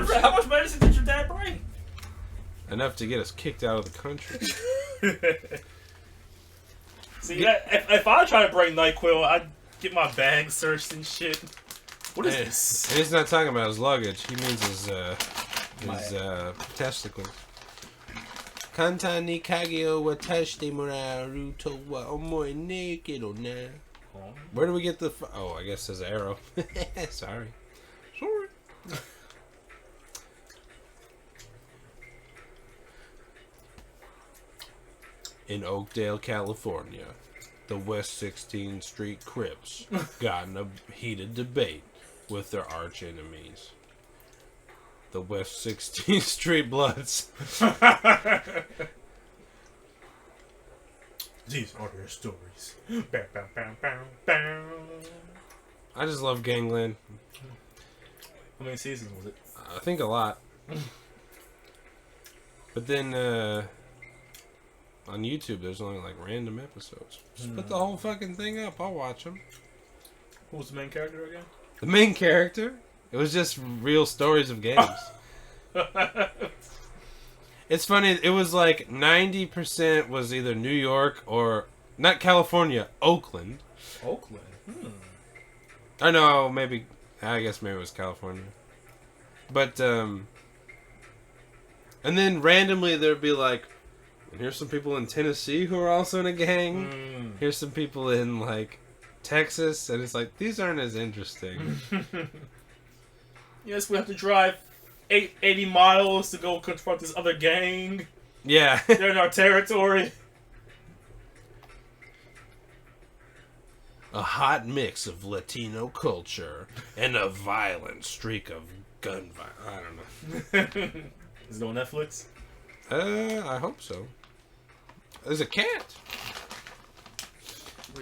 How much medicine did your dad bring? Enough to get us kicked out of the country. See, if I try to bring NyQuil, I'd get my bag searched and shit. What is this? And he's not talking about his luggage. He means his testicles. Kanta ni kage wa tashite moraru to wa omoi ne kedo na. Where do we get the... Oh, I guess his arrow. Sorry. In Oakdale, California, the West 16th Street Crips got in a heated debate with their arch enemies, the West 16th Street Bloods. These are their stories. Bam, bam, bam, bam, bam. I just love Gangland. How many seasons was it? I think a lot. But then on YouTube, there's only like random episodes. Just put the whole fucking thing up. I'll watch them. Who was the main character again? The main character? It was just real stories of games. It's funny, it was like 90% was either New York or, not California, Oakland. Oakland? I know, I guess maybe it was California. But, and then randomly there'd be like, here's some people in Tennessee who are also in a gang. Here's some people in, like, Texas. And it's like, these aren't as interesting. Yes, we have to drive 80 miles to go confront this other gang. Yeah. They're in our territory. A hot mix of Latino culture and a violent streak of gun violence. I don't know. Is it on Netflix? I hope so. There's a cat.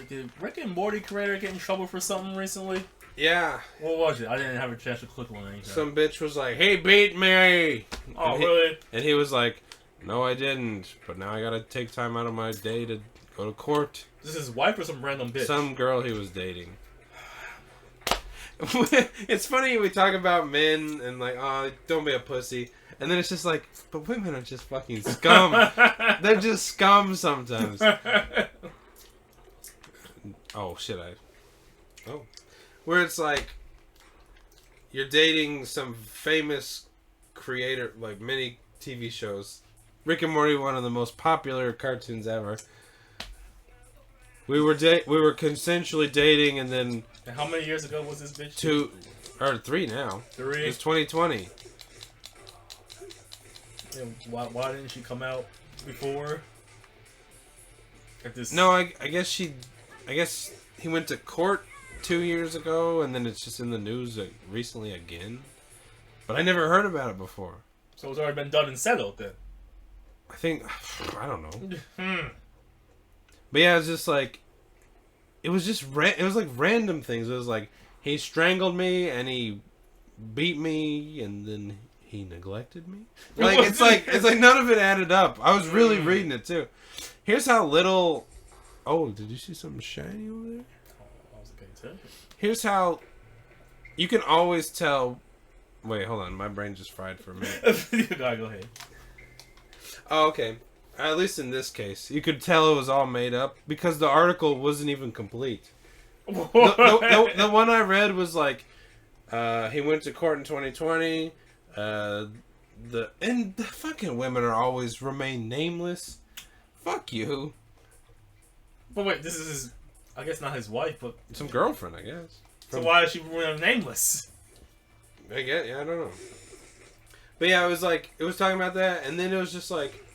Did Rick and Morty creator get in trouble for something recently? Yeah. What was it? I didn't have a chance to click on anything. Some bitch was like, "Hey, beat me!" Oh, really? And he was like, "No, I didn't. But now I gotta take time out of my day to go to court." This is his wife or some random bitch? Some girl he was dating. It's funny we talk about men and like, oh, don't be a pussy. And then it's just like, but women are just fucking scum. They're just scum sometimes. Oh, shit, where it's like, you're dating some famous creator, like many TV shows. Rick and Morty, one of the most popular cartoons ever. We were consensually dating, and then... And how many years ago was this bitch? 3 now. 3? It's 2020. And why didn't she come out before? No, I guess he went to court 2 years ago, and then it's just in the news recently again. But I never heard about it before. So it's already been done and settled then? I don't know. But yeah, it was just like, it was like random things. It was like, he strangled me, and he beat me, and then he neglected me. Like, it's like none of it added up. I was really reading it too. Here's how little... Oh, did you see something shiny over there? I was paying attention. Here's how you can always tell. Wait, hold on. My brain just fried for a minute. You gotta go ahead. Oh, okay. At least in this case, you could tell it was all made up because the article wasn't even complete. The one I read was like, he went to court in 2020. The fucking women are always remain nameless. Fuck you. But wait, this is his, I guess not his wife, but... Some girlfriend, I guess. So why is she nameless? I don't know. But yeah, it was talking about that, and then it was just like...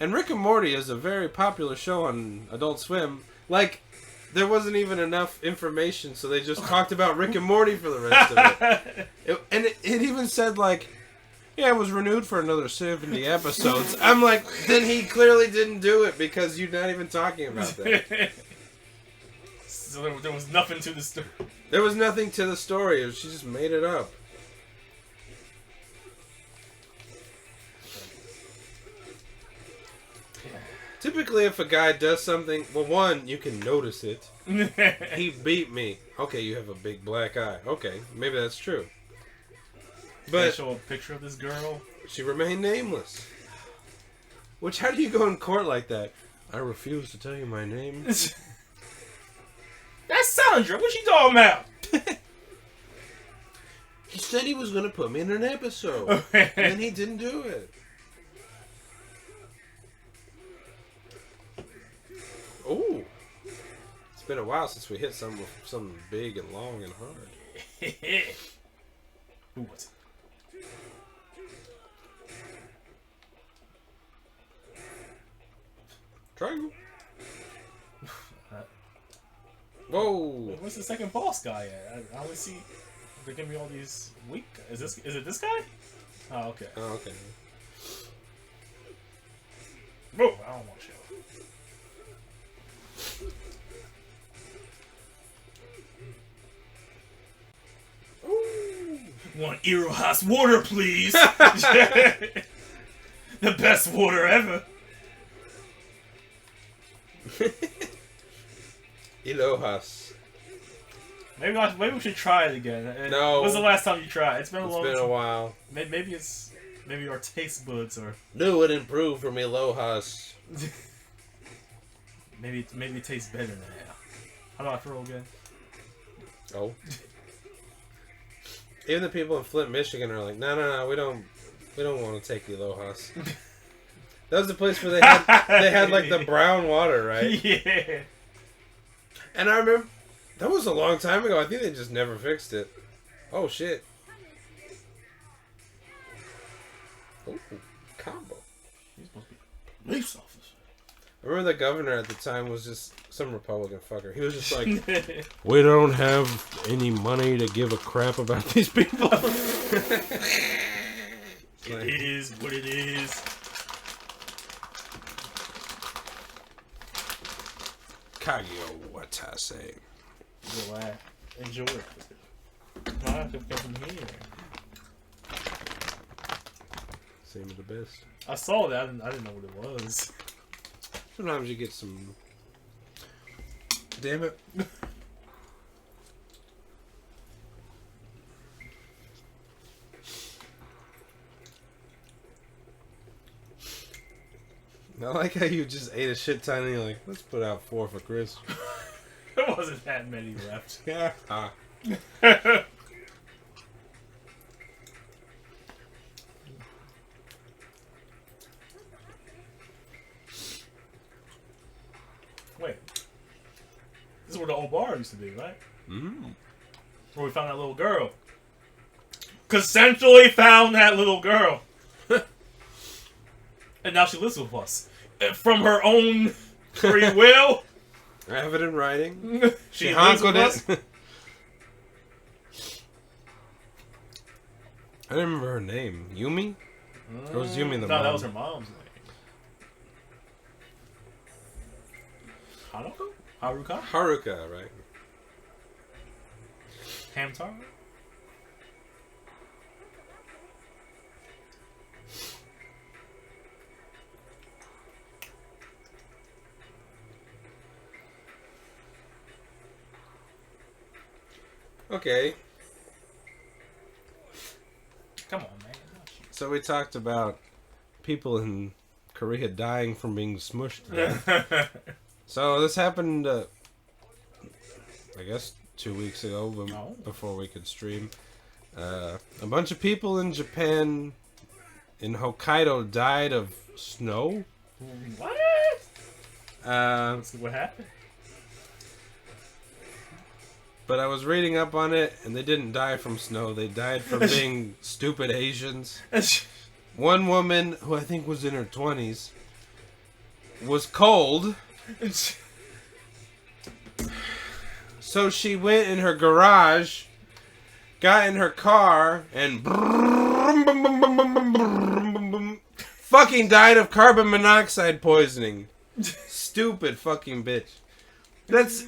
And Rick and Morty is a very popular show on Adult Swim. Like, there wasn't even enough information, so they just talked about Rick and Morty for the rest of it. It even said, like, yeah, it was renewed for another 70 episodes. I'm like, then he clearly didn't do it because you're not even talking about that. So there was nothing to the story. There was nothing to the story. She just made it up. Typically, if a guy does something, well, one, you can notice it. He beat me. Okay, you have a big black eye. Okay, maybe that's true. But show a picture of this girl. She remained nameless. Which, how do you go in court like that? I refuse to tell you my name. That's Sandra. What you talking about? He said he was going to put me in an episode. And then he didn't do it. Ooh. It's been a while since we hit something big and long and hard. Who was it? Triangle. Whoa. What's the second boss guy at? I only see they're giving me all these weak. Is it this guy? Oh, okay. Oh, okay. Whoa, I don't want to show. Want Iroha's water, please? The best water ever. Ilohas. Maybe we should try it again. No. When's the last time you tried? It's been a long time. It's been a while. Maybe our taste buds or New and improved from Ilohas. maybe it tastes better now. How do I feel again? Oh. Even the people in Flint, Michigan are like, no, we don't want to take Ilohas. That was the place where they had like the brown water, right? Yeah. And I remember that was a long time ago. I think they just never fixed it. Oh shit. Oh, combo. He's supposed to be a police officer. I remember the governor at the time was just some Republican fucker. He was just like, we don't have any money to give a crap about these people. It is what it is. Kagyo Watase. Enjoy it. I could come from here. Same of the best. I saw that. I didn't know what it was. Sometimes you get some. Damn it. I like how you just ate a shit ton and you're like, let's put out 4 for Chris. There wasn't that many left. Yeah. Wait. This is where the old bar used to be, right? Mm. Where we found that little girl. Consensually found that little girl. And now she lives with us. From her own free will. I have it in writing. She lives with us. I didn't remember her name. Yumi? Or was Yumi the mom? No, that was her mom's name. Hanako? Haruka? Haruka, right? Hamtaro? Okay. Come on, man. So we talked about people in Korea dying from being smushed to death. So this happened, I guess, 2 weeks ago before we could stream. A bunch of people in Japan, in Hokkaido, died of snow. What? What happened? But I was reading up on it, and they didn't die from snow. They died from being stupid Asians. One woman, who I think was in her 20s, was cold. So she went in her garage, got in her car, and fucking died of carbon monoxide poisoning. Stupid fucking bitch. That's...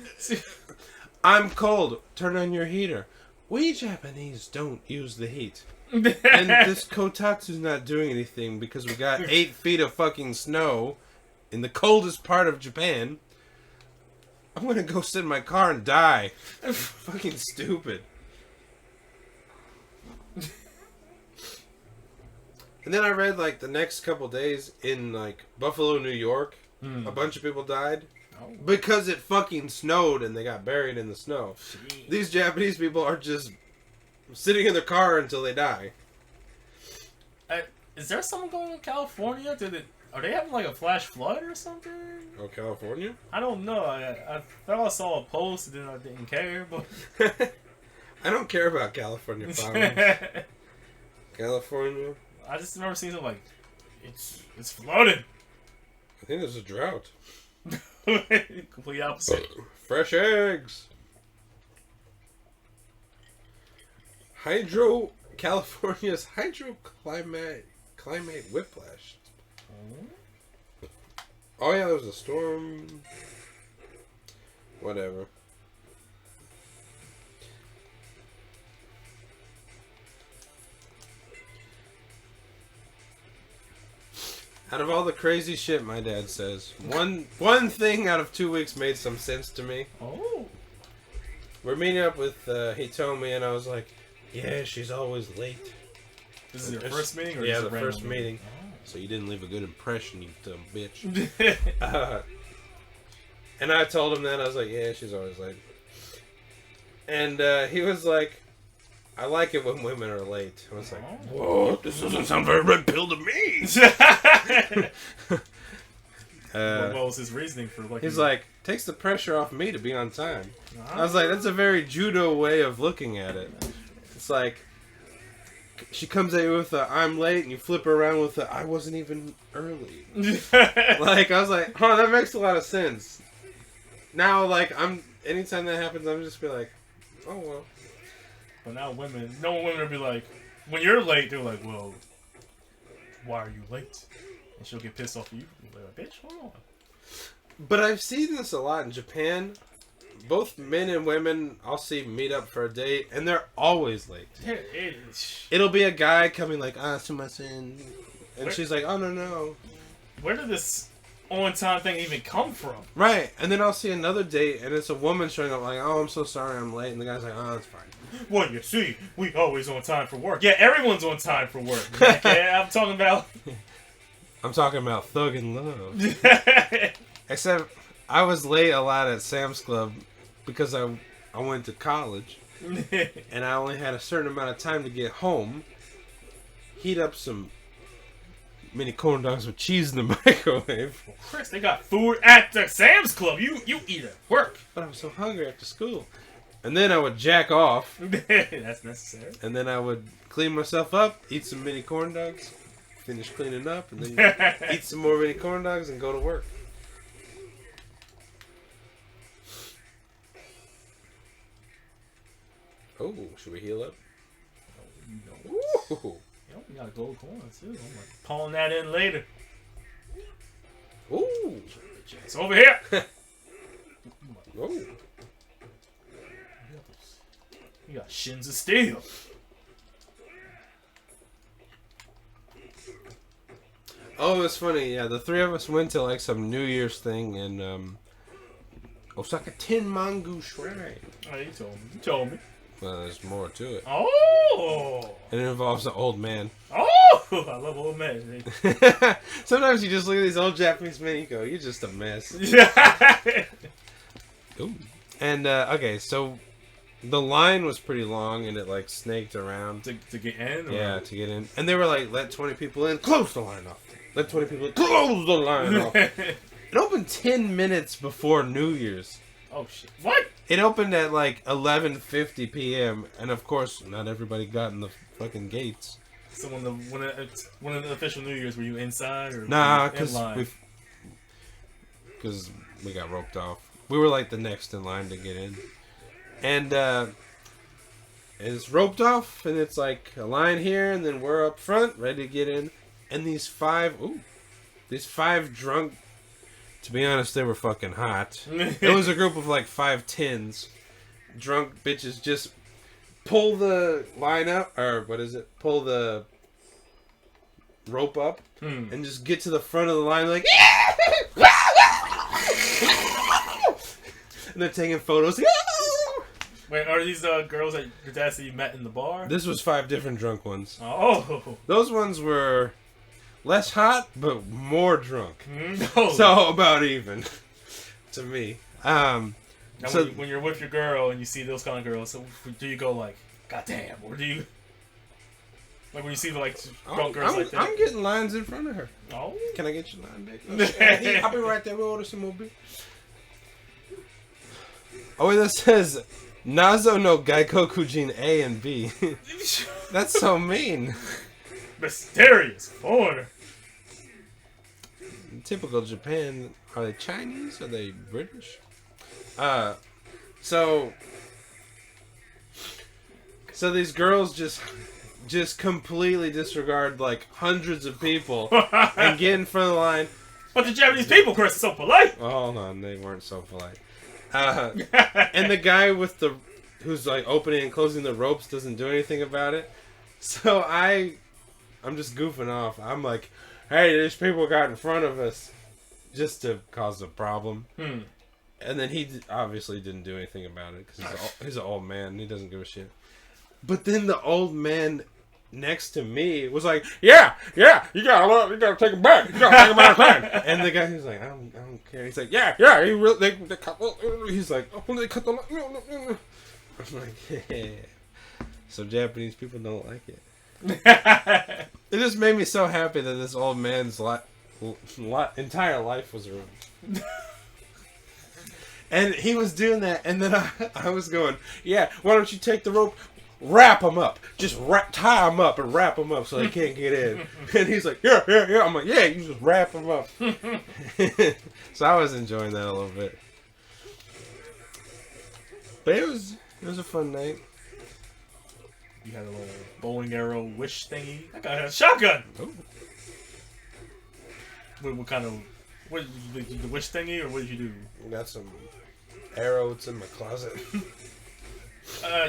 I'm cold. Turn on your heater. We Japanese don't use the heat. And this Kotatsu's not doing anything because we got 8 feet of fucking snow in the coldest part of Japan. I'm gonna go sit in my car and die. Fucking stupid. And then I read, like, the next couple days in, like, Buffalo, New York, a bunch of people died because it fucking snowed and they got buried in the snow. Jeez. These Japanese people are just sitting in the car until they die. Is there something going on in California? Are they having like a flash flood or something? Oh, California? I don't know. I thought I saw a post and then I didn't care, but I don't care about California problems. California? I just remember seeing something like it's flooding. I think there's a drought. Complete opposite. Fresh eggs. California's climate whiplash. Oh yeah, there was a storm. Whatever. Out of all the crazy shit my dad says, one thing out of 2 weeks made some sense to me. Oh. We're meeting up with Hitomi, and I was like, yeah, she's always late. This is your first meeting? Or yeah, just the a first meeting? meeting. Oh. So you didn't leave a good impression, you dumb bitch. And I told him that. I was like, yeah, she's always late. And he was like, I like it when women are late. I was like, whoa, this doesn't sound very red pill to me. What was his reasoning for like? He's like, takes the pressure off me to be on time. I was like, that's a very judo way of looking at it. It's like, she comes at you with a, I'm late, and you flip her around with a, I wasn't even early. Like, I was like, huh, that makes a lot of sense. Now, like, anytime that happens, I'm just be like, oh, well. But now women will be like, when you're late, they're like, well, why are you late? And she'll get pissed off at you. Like, bitch, hold on. But I've seen this a lot in Japan. Both men and women I'll see meet up for a date, and they're always late. It'll be a guy coming like, sumasen. And she's like, oh, no. Where did this on-time thing even come from? Right. And then I'll see another date, and it's a woman showing up like, oh, I'm so sorry I'm late. And the guy's like, oh, it's fine. Well, you see, we always on time for work. Yeah, everyone's on time for work. Yeah, I'm talking about Thug and Love. Except I was late a lot at Sam's Club because I went to college and I only had a certain amount of time to get home. Heat up some mini corn dogs with cheese in the microwave. Well, Chris, they got food at the Sam's Club. You eat at work. But I was so hungry after school. And then I would jack off. That's necessary. And then I would clean myself up, eat some mini corn dogs, finish cleaning up, and then eat some more mini corn dogs and go to work. Oh, should we heal up? Ooh. Yep, we got a gold coin too. I'm like pulling that in later. Ooh. It's over here. Oh. You got shins of steel. Oh, it's funny. Yeah, the three of us went to like some New Year's thing in Osaka Tenmangu Shrine. Oh, you told me. You told me. Well, there's more to it. Oh. And it involves an old man. Oh, I love old men. Sometimes you just look at these old Japanese men and you go, you're just a mess. Ooh. And, okay, so the line was pretty long and it, like, snaked around. To get in? Or? Yeah, to get in. And they were like, let 20 people in, close the line off. Let 20 people in, close the line off. It opened 10 minutes before New Year's. Oh, shit. What? It opened at, like, 11:50 p.m. And, of course, not everybody got in the fucking gates. So when the official New Year's, were you inside or nah, because we got roped off. We were like the next in line to get in, and it's roped off, and it's like a line here, and then we're up front, ready to get in, and these five drunk. To be honest, they were fucking hot. It was a group of like 5 tens, drunk bitches just pull the line up, or what is it? Pull the rope up and just get to the front of the line like, and they're taking photos. Wait, are these girls that your dad said you met in the bar? This was 5 different drunk ones. Oh. Those ones were less hot, but more drunk. No. So about even to me. Now, So when you're with your girl and you see those kind of girls, so do you go like, God damn, or do you like when you see the like drunk girls like that? I'm getting lines in front of her. Oh, Can I get your line back? I'll be right there. We'll order some more beer. Oh, wait, that says Nazo no Gaiko Kujin A and B. That's so mean. Mysterious foreigner. Typical Japan. Are they Chinese? Are they British? So these girls just completely disregard like hundreds of people and get in front of the line. But the Japanese people, Chris, are so polite. Oh, hold on, they weren't so polite. And the guy who's like opening and closing the ropes doesn't do anything about it. So I'm just goofing off. I'm like, hey, these people got in front of us just to cause a problem. And then he obviously didn't do anything about it because he's an old man. He doesn't give a shit. But then the old man next to me was like, yeah, you gotta take him back. You gotta take him out of time. And the guy who's like, I don't care. He's like, yeah, he really, they cut, he's like, oh, they cut the line. No. I'm like, yeah. So Japanese people don't like it. It just made me so happy that this old man's entire life was ruined. And he was doing that, and then I was going, yeah, why don't you take the rope, wrap him up. Just tie him up and wrap him up so they can't get in. And he's like, yeah. I'm like, yeah, you just wrap him up. So I was enjoying that a little bit. But it was a fun night. You had a little bowling arrow wish thingy. That guy had a shotgun. Ooh. What kind of... What did you do, the wish thingy, or what did you do? Got some arrows in my closet.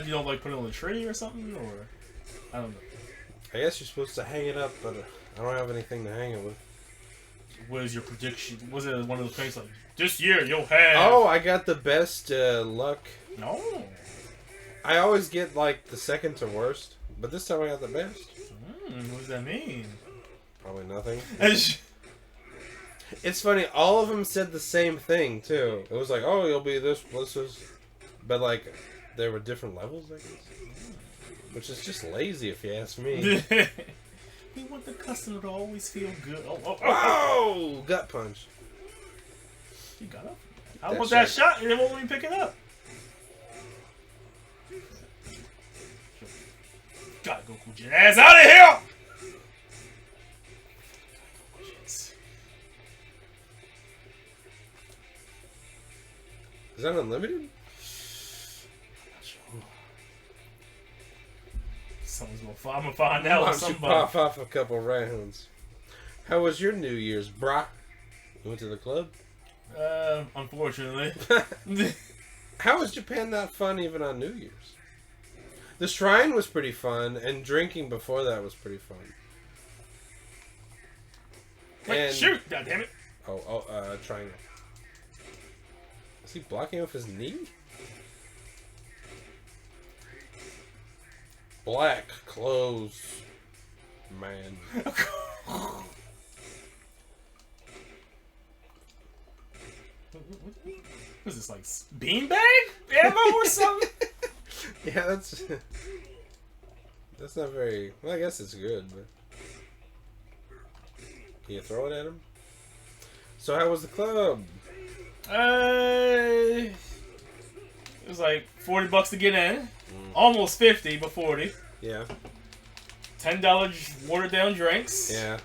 You don't like put it on the tree or something, or I don't know. I guess you're supposed to hang it up, but I don't have anything to hang it with. What is your prediction? Was it one of those things like this year you'll have? Oh, I got the best luck. No. I always get like the second to worst, but this time I got the best. What does that mean? Probably nothing. It's funny, all of them said the same thing, too. It was like, oh, you'll be this, but, like, there were different levels, I guess. Which is just lazy, if you ask me. We want the customer to always feel good. Oh! Gut punch. You got up. How was that shot? It won't let me pick it up. Gotta go cool your ass out of here! Is that unlimited? Someone's I'm gonna find out with somebody. Pop off a couple rounds. How was your New Year's, brah? You went to the club? Unfortunately. How was Japan not fun even on New Year's? The shrine was pretty fun, and drinking before that was pretty fun. Wait, shoot! God damn it! Triangle. Is he blocking with his knee? Black clothes, man. What is this, like beanbag ammo or something? Yeah, that's not very. Well, I guess it's good, but can you throw it at him? So how was the club? It was like $40 to get in. Almost 50, but 40. Yeah. $10 watered down drinks. Yeah.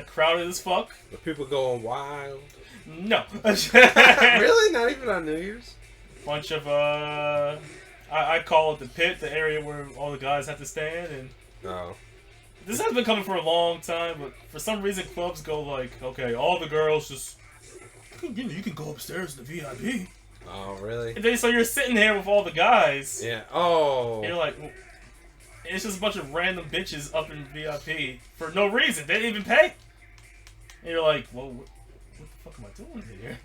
Crowded as fuck. The people going wild. No. Really? Not even on New Year's? Bunch of I call it the pit, the area where all the guys have to stand, and this has been coming for a long time, but for some reason clubs go like, okay, all the girls just, you can go upstairs to the VIP. Oh, really? And then so you're sitting there with all the guys. Yeah. Oh. And you're like, well, it's just a bunch of random bitches up in VIP for no reason. They didn't even pay. And you're like, well, what the fuck am I doing here?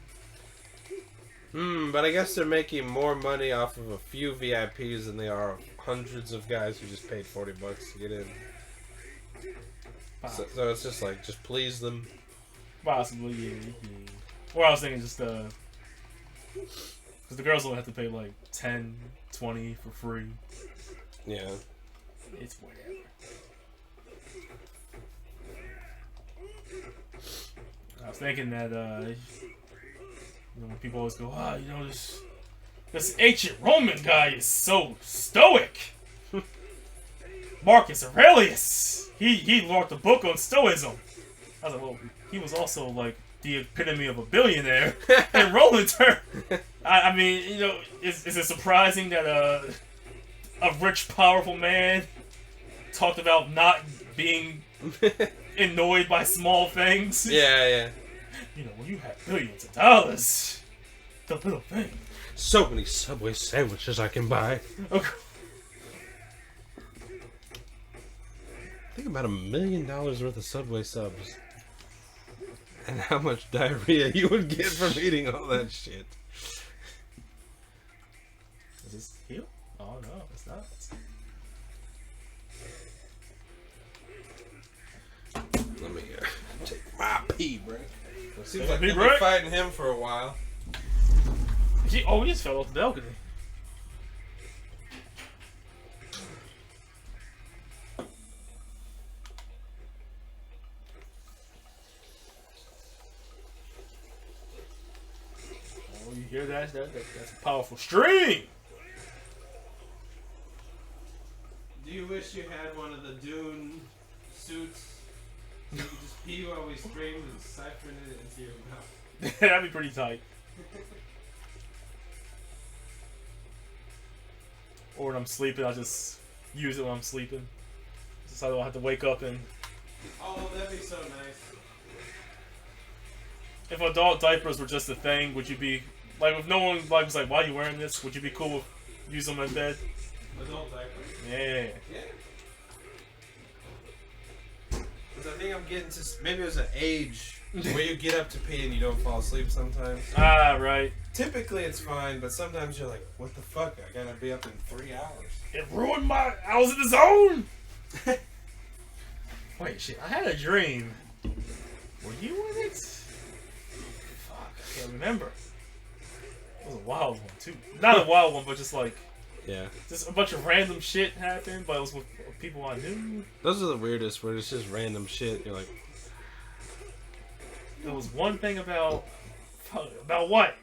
But I guess they're making more money off of a few VIPs than they are hundreds of guys who just paid $40 to get in. So it's just like, just please them. Possibly, yeah. Or I was thinking just, because the girls will have to pay like 10, 20 for free. Yeah. It's whatever. I was thinking that, when people always go, this ancient Roman guy is so stoic. Marcus Aurelius, he wrote the book on Stoicism. I was like, well, he was also like the epitome of a billionaire in Roland terms. I mean, is it surprising that a rich, powerful man talked about not being annoyed by small things? Yeah. When you have billions of dollars, the little thing. So many Subway sandwiches I can buy. Okay. Think about $1 million worth of Subway subs. And how much diarrhea you would get from eating all that shit. Is this heal? Oh no, it's not. Let me take my pee break. Seems like we've been fighting him for a while. He just fell off the balcony. Oh, you hear that? That's a powerful string! Do you wish you had one of the Dune suits? So you could just pee while we stream and siphon it into your mouth. That'd be pretty tight. Or when I'm sleeping, I'll just use it when I'm sleeping. So I don't have to wake up and... Oh, that'd be so nice. If adult diapers were just a thing, would you be... Like, if no one was like, why are you wearing this? Would you be cool with using them in bed? Adult diapers? Yeah. Because I think I'm getting to... Maybe it was an age where you get up to pee and you don't fall asleep sometimes. Ah, right. Typically it's fine, but sometimes you're like, what the fuck? I gotta be up in 3 hours. It ruined my... I was in the zone! Wait, shit. I had a dream. Were you in it? Fuck, I can't remember. It was a wild one, too. Not a wild one, but just like... Yeah. Just a bunch of random shit happened, but it was with people I knew. Those are the weirdest, where it's just random shit. You're like... There was one thing about... About what?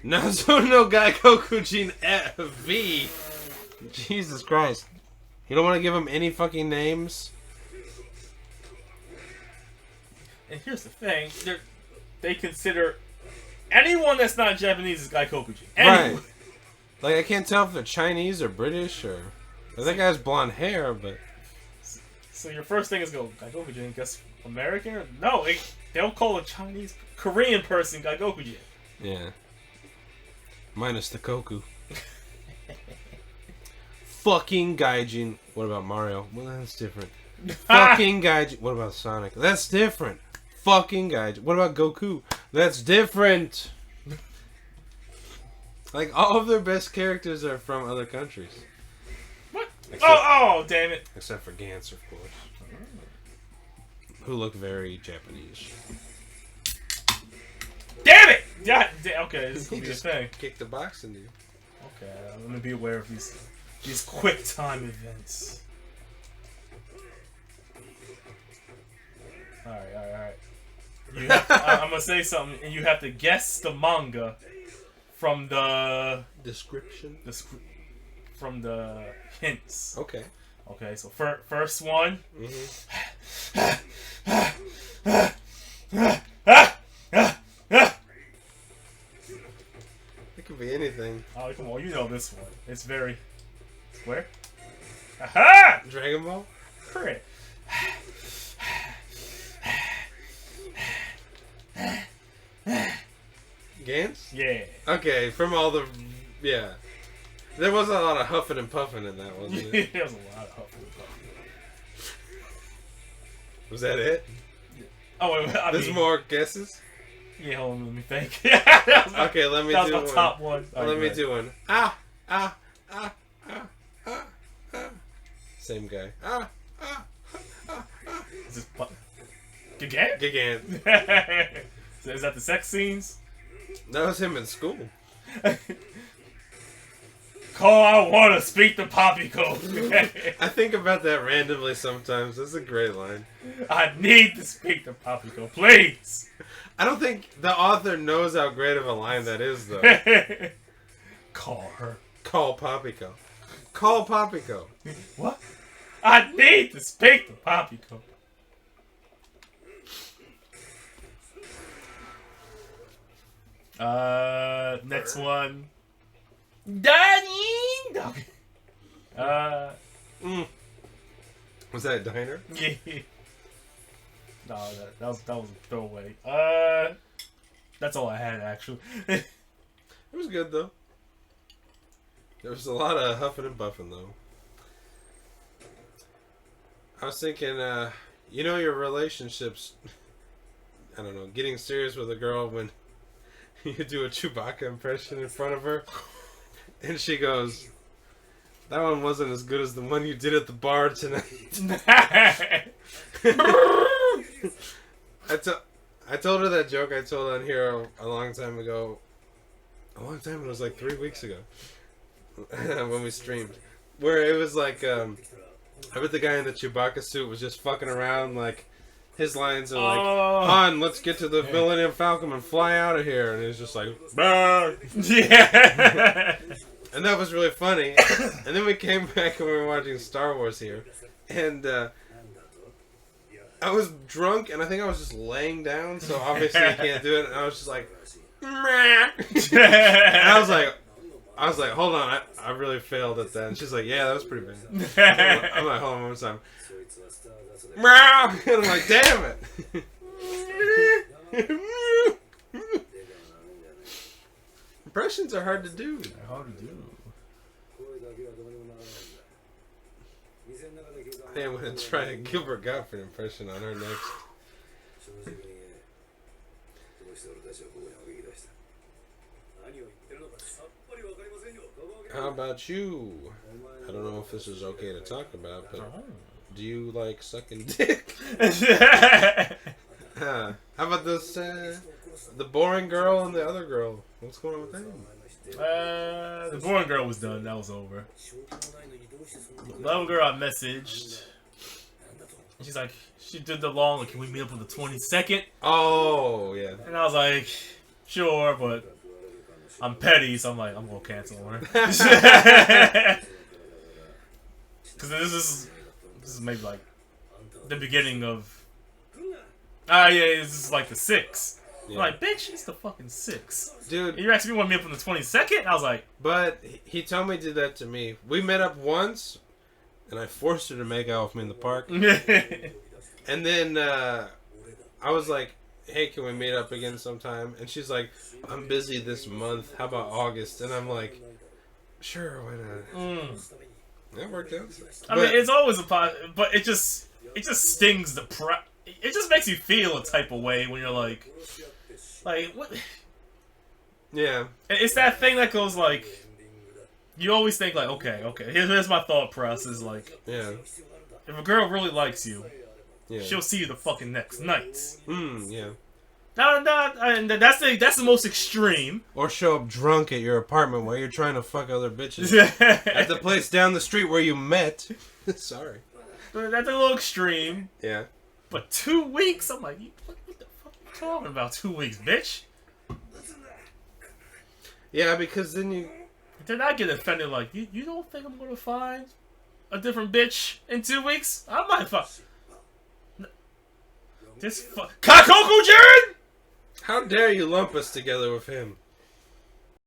Nazo no Gaikokujin V. Jesus Christ. You don't want to give them any fucking names? And here's the thing. They consider anyone that's not Japanese is Gaikokujin. Right. Like, I can't tell if they're Chinese or British or... That guy has blonde hair, but... So your first thing is go, Gaikokujin, guess American? No, they'll call a Chinese, Korean person Gaikokujin. Yeah. Minus the Koku. Fucking Gaijin. What about Mario? Well, that's different. Fucking Gaijin. What about Sonic? That's different. Fucking Gaijin. What about Goku? That's different. Like, all of their best characters are from other countries. What? Oh, damn it. Except for Gantz, of course. Who look very Japanese. Damn it! Yeah, okay, this is going to be a thing. Kick the box into you. Okay, I'm going to be aware of these quick time events. Alright. I'm going to say something, and you have to guess the manga from the... Description? From the hints. Okay. Okay, so first one. It could be anything. Oh, come on, you know this one. It's very square. Aha! Dragon Ball? Correct. Gantz? Yeah. Okay, from all the... Yeah. There wasn't a lot of huffing and puffing in that, wasn't it? There was a lot of huffing and puffing. Was that it? Oh, wait, There's more guesses? Yeah, hold on, let me think. Okay, let me do one. That was my top one. Let me do one. Ah, ah, ah, ah, ah, ah. Same guy. Ah, ah, ah, ah. Is this Gigant? Gigant. So is that the sex scenes? That was him in school. Call, I want to speak the Poppy Code. I think about that randomly sometimes. That's a great line. I need to speak the Poppy Code, please. I don't think the author knows how great of a line that is, though. Call her. Call Poppyco. Call Poppyco. What? I need to speak the Poppy Code. Next one. Dining. Was that a diner? Yeah. No, that was a throwaway. That's all I had actually. It was good though. There was a lot of huffing and buffing though. I was thinking, you know, your relationships. I don't know, getting serious with a girl when you do a Chewbacca impression in front of her. And she goes, that one wasn't as good as the one you did at the bar tonight. I told her that joke I told on here a long time ago. A long time, it was like 3 weeks ago. When we streamed. Where it was like, I bet the guy in the Chewbacca suit was just fucking around, like, his lines are like, Han, let's get to the Millennium Falcon and fly out of here. And he's just like, bah! Yeah. And that was really funny. And then we came back and we were watching Star Wars here. And I was drunk and I think I was just laying down, so obviously I can't do it. And I was just like, and I was like, hold on, I really failed at that. And she's like, yeah, that was pretty bad. I'm like, hold on one more time. And I'm like, damn it. Impressions are hard to do. They're hard to do. I am going to try a Gilbert Gottfried impression on her next. How about you? I don't know if this is okay to talk about, but do you like sucking dick? How about this, the boring girl and the other girl? What's going on with them? The boring girl was done. That was over. The other girl I messaged. She's like, she did the long, like, can we meet up on the 22nd? Oh, yeah. And I was like, sure, but I'm petty, so I'm like, I'm gonna cancel her. Because this is maybe like the beginning of. Yeah, this is like the 6th. Yeah. I'm like, bitch, it's the fucking 6th. Dude. And you're asking me to meet up on the 22nd? I was like. But he told me to do that to me. We met up once, and I forced her to make out with me in the park. And then I was like, hey, can we meet up again sometime? And she's like, I'm busy this month. How about August? And I'm like, sure, why not? That worked out. I mean, it's always a positive, but it just stings the it just makes you feel a type of way when you're like what? Yeah. It's that thing that goes like, you always think like, okay, here's my thought process, like, yeah, if a girl really likes you, yeah, she'll see you the fucking next night. Yeah. And that's the most extreme. Or show up drunk at your apartment while you're trying to fuck other bitches at the place down the street where you met. Sorry. That's a little extreme. Yeah. But 2 weeks, I'm like, what the fuck are you talking about? 2 weeks, bitch? Yeah, because then I get offended. Like, you don't think I'm gonna find a different bitch in 2 weeks? I might fuck. This Kakoku Jiren! How dare you lump us together with him?